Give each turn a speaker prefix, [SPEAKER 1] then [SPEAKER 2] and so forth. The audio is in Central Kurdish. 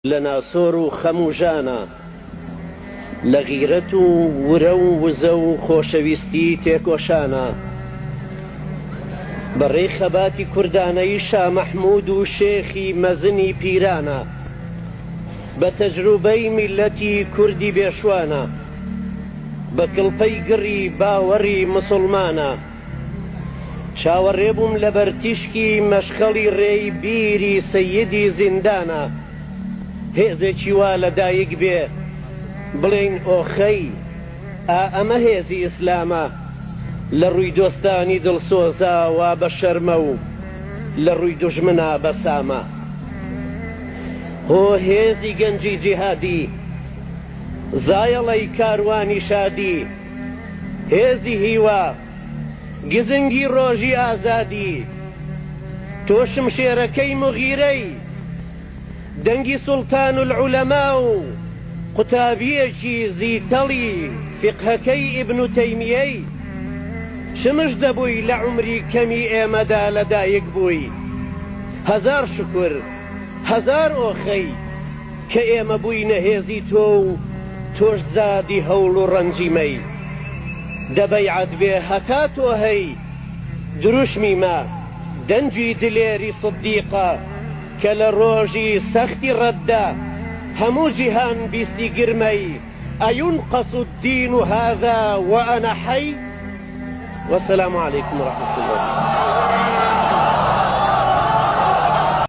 [SPEAKER 1] لنا سور خموجانا لغيرة ورو وزو خوشويستي تيكوشانا بەڕێی خەباتی کوردانەی شا مەحموود و شێخی مەزنی پیرانە بە تەجروبەی میلەتی کوردی بێشوانە بە کڵپەی گڕی باوەڕی مسڵمانە چاوەڕێبووم لەبەر تیشکی مەشخەڵی ڕێی بیری سەیدی زیندانە هێزێکی وا لەدایک بێ بڵێن ئۆخەی ئەمە هێزی ئیسلامە لە ڕووی دۆستانی دڵسۆزە وا بە شەرمە و لە ڕووی دوژمنە بەسامە هۆ هێزی گەنجی جیهادی زایەڵەی کاروانی شادی هێزی هیوا گزنگی ڕۆژی ئازادی تۆ شمشێرەکەی مغیرەی دەنگی سوڵتان العولەما و قوتابیەکی زیتەڵی فقهەکەی ئیبن تەیمیەی چمش دەبووی لە عومری کەمی ئێمەدا لەدایک بووی هەزار شکر هەزار ئۆخەی کە ئێمە بووینە هێزی تۆ و تۆش زادی هەوڵ و ڕەنجیمەی دەبەیعەت بێ هەتا تۆ هەی دروشمی مە دەنجی دلێری سدیقە کە لە ڕۆژی سەختی ڕەتدا هەموو جیهان بیستی گرمەی ئەیونقەس الدین هذا وأنا حي والسلام عليكم ورحمة الله.